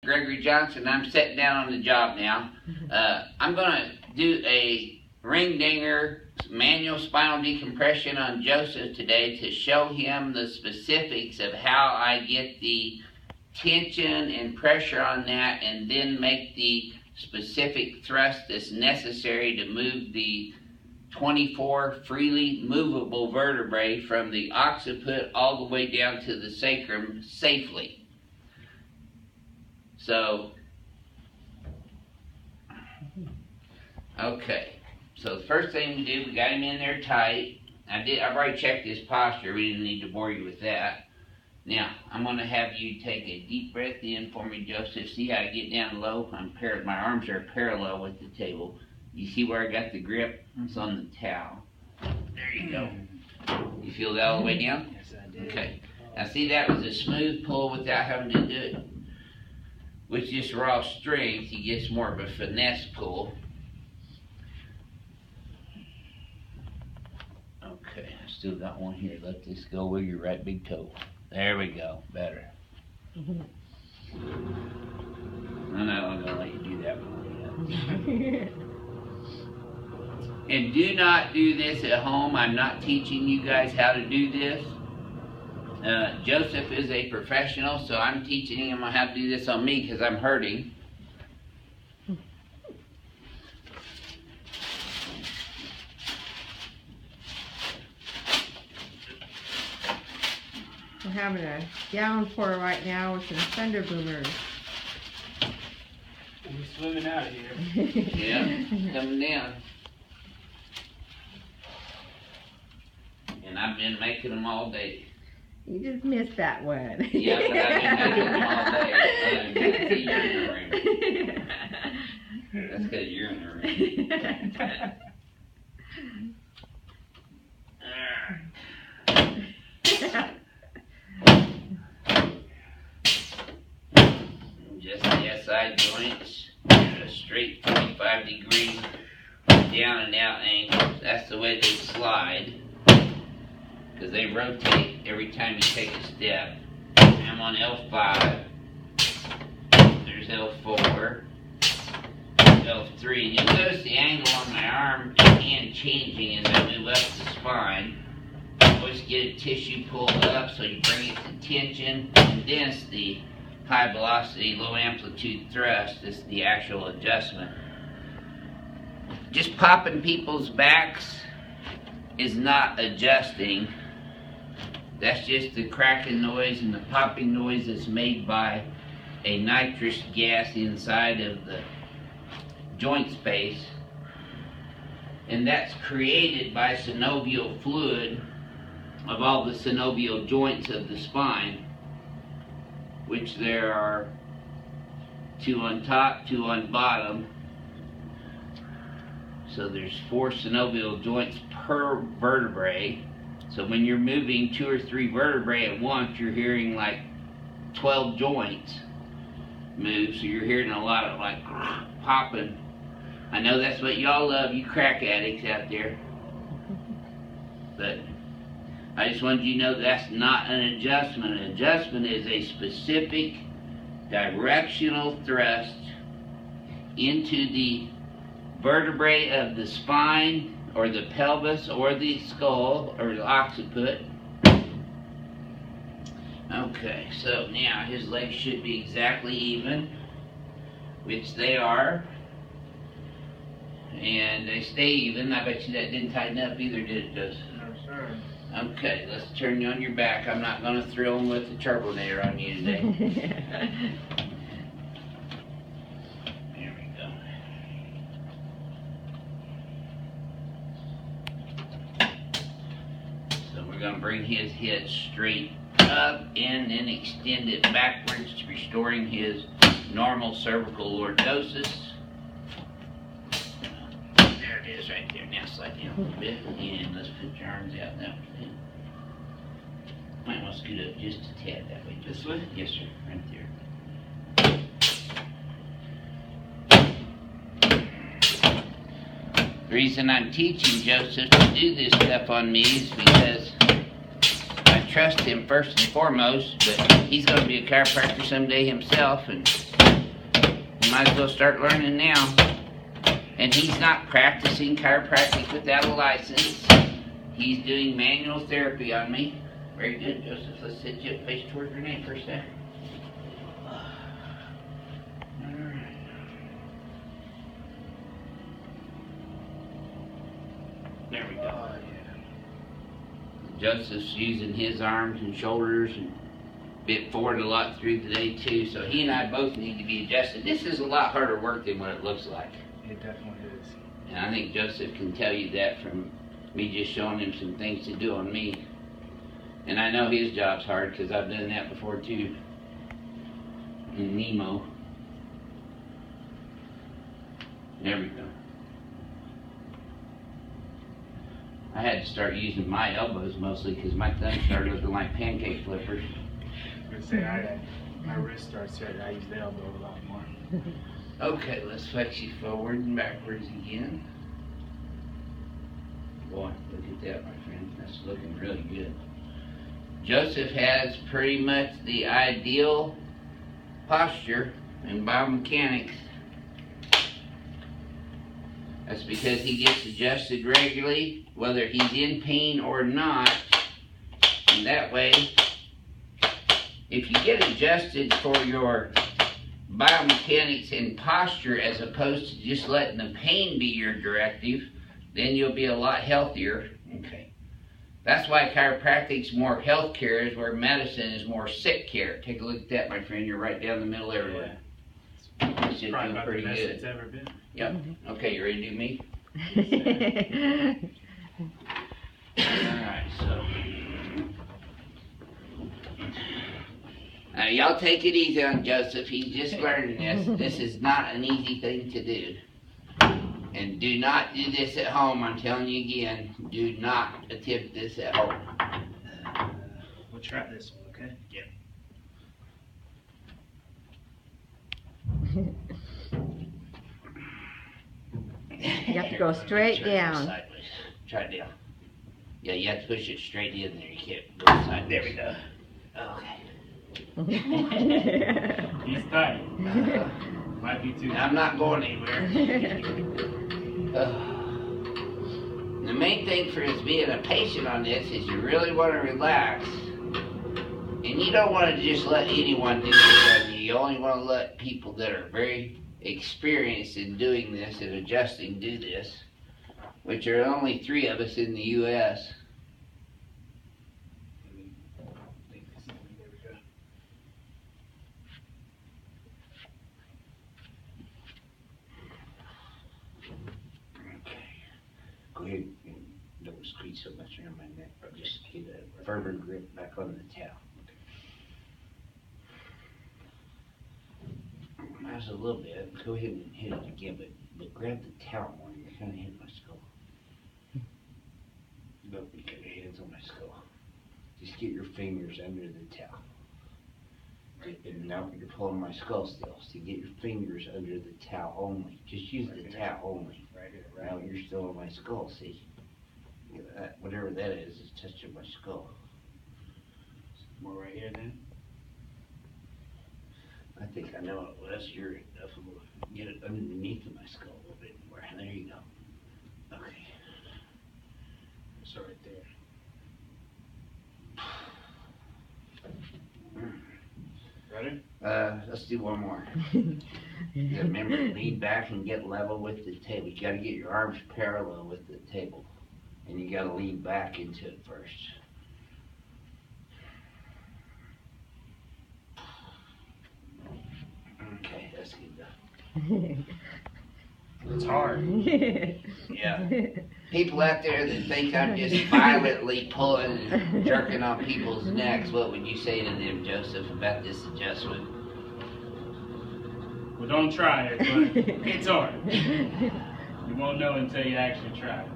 Gregory Johnson. I'm sitting down on the job now. I'm going to do a ring dinger manual spinal decompression on Joseph today to show him the specifics of how I get the tension and pressure on that, and then make the specific thrust that's necessary to move the 24 freely movable vertebrae from the occiput all the way down to the sacrum safely. So, okay. So the first thing we did, we got him in there tight. I've already checked his posture. We didn't need to bore you with that. Now, I'm going to have you take a deep breath in for me, Joseph. See how I get down low? My arms are parallel with the table. You see where I got the grip? It's on the towel. There you go. You feel that all the way down? Yes, I did. Okay. Now see, that was a smooth pull without having to do it. With just raw strength, he gets more of a finesse pull. Okay, I still got one here. Let this go with your right big toe. There we go. Better. I'm not going to let you do that one. And do not do this at home. I'm not teaching you guys how to do this. Joseph is a professional, so I'm teaching him how to do this on me because I'm hurting. We're having a downpour right now with some thunder boomers. We're swimming out of here. Yeah, coming down. And I've been making them all day. You just missed that one. Yeah, but I've been making them all day. You're in the room. That's because you're in the room. Just the SI joints, a straight 45 degree down and out angle. That's the way they slide, because they rotate every time you take a step. I'm on L5, there's L4, L3, and you'll notice the angle on my arm and hand changing as I move up the spine. Always get a tissue pulled up so you bring it to tension, and then it's the high velocity, low amplitude thrust is the actual adjustment. Just popping people's backs is not adjusting. That's just the cracking noise and the popping noise that's made by a nitrous gas inside of the joint space. And that's created by synovial fluid of all the synovial joints of the spine, which there are 2 on top, 2 on bottom. So there's 4 synovial joints per vertebrae. So when you're moving 2 or 3 vertebrae at once, you're hearing like 12 joints move. So you're hearing a lot of like popping. I know that's what y'all love, you crack addicts out there. But I just wanted you to know that's not an adjustment. An adjustment is a specific directional thrust into the vertebrae of the spine or the pelvis or the skull or the occiput. Okay, so now his legs should be exactly even, which they are. And they stay even. I bet you that didn't tighten up either, did it, Joseph? No, sir. Okay, let's turn you on your back. I'm not going to thrill him with the turbonator on you today. There we go. So we're going to bring his head straight up and then extend it backwards, restoring his normal cervical lordosis. There it is right there. Now slide down a little bit and let's put your arms out that way. Might want to scoot up just a tad that way. This way? Yes, sir. Right there. The reason I'm teaching Joseph to do this stuff on me is because I trust him first and foremost, but he's going to be a chiropractor someday himself, and You might as well start learning now. And he's not practicing chiropractic without a license. He's doing manual therapy on me. Very good, Joseph. Let's sit you face towards your name for a sec. Alright. There we go. Joseph's using his arms and shoulders and bit forward a lot through the day too, so he and I both need to be adjusted. This is a lot harder work than what it looks like. It definitely is. And I think Joseph can tell you that from me just showing him some things to do on me. And I know his job's hard because I've done that before too. And Nemo. There we go. I had to start using my elbows mostly because my thumbs started looking like pancake flippers. I was gonna say, my wrist starts hurting. I use the elbow a lot more. Okay, let's flex you forward and backwards again. Boy, look at that, my friend. That's looking really good. Joseph has pretty much the ideal posture in biomechanics. That's because he gets adjusted regularly, whether he's in pain or not. And that way, if you get adjusted for your biomechanics and posture as opposed to just letting the pain be your directive, then you'll be a lot healthier. Okay. That's why chiropractic's more health care is where medicine is more sick care. Take a look at that, my friend. You're right down the middle everywhere. Yeah. You should Probably feel about pretty the best good. it's ever been. Yep. Okay, you ready to do me? Alright, so. Now, y'all take it easy on Joseph. He's just learning this. This is not an easy thing to do. And do not do this at home. I'm telling you again. Do not attempt this at home. We'll try this one, okay? Yeah. You have to go straight Try it down. sideways. Try it down. Yeah, you have to push it straight in there. You can't go sideways. There we go. Okay. He's tight. Might be too. I'm not going anywhere. The main thing for us being a patient on this is you really want to relax. And you don't want to just let anyone do this on you. You only want to let people that are very experienced in doing this and adjusting do this, which are only 3 of us in the U.S. Go ahead and don't squeeze so much around my neck, but just get a firmer grip back on the towel. That's a little bit. Go ahead and hit it again, but grab the towel more. You're kind of hitting my skull. Don't get your hands on my skull. Just get your fingers under the towel. And now you're pulling my skull still. So get your fingers under the towel only. Just use the towel only. Right here, Now you're still on my skull, see? Whatever that is touching my skull. More right here then? I think I know it was. You're enough. We'll get it underneath of my skull a little bit more. There you go. Okay. So right there. Ready? Let's do one more. Yeah, remember, lean back and get level with the table. You gotta get your arms parallel with the table. And you gotta lean back into it first. Okay, that's good enough. It's hard. Yeah. People out there that think I'm just violently pulling and jerking on people's necks, what would you say to them, Joseph, about this adjustment? Well, don't try it, but it's hard. You won't know until you actually try it.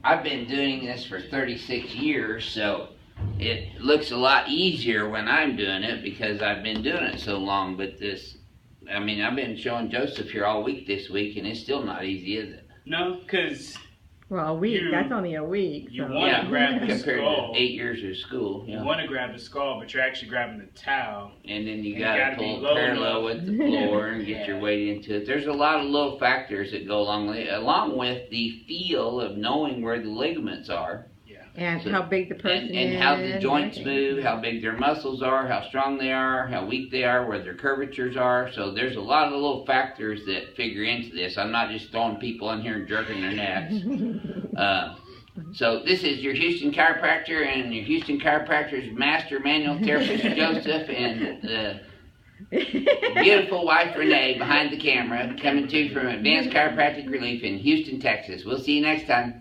I've been doing this for 36 years, so it looks a lot easier when I'm doing it because I've been doing it so long, but I've been showing Joseph here all week this week, and it's still not easy, is it? No, because Well, a week. That's only a week. You So. want to Yeah, grab the compared skull. to 8 years of school. You Yeah. want to grab the skull, but you're actually grabbing the towel. And then you You gotta gotta be pull low parallel enough. with the floor and get Yeah. your weight into it. There's a lot of little factors that go along with it, along with the feel of knowing where the ligaments are. And So- how big the person is. And how the joints everything. move, how big their muscles are, how strong they are, how weak they are, where their curvatures are. So there's a lot of little factors that figure into this. I'm not just throwing people in here and jerking their necks. So this is your Houston chiropractor and your Houston chiropractor's master manual therapist Joseph and the beautiful wife Renee behind the camera, coming to you from Advanced Chiropractic Relief in Houston, Texas. We'll see you next time.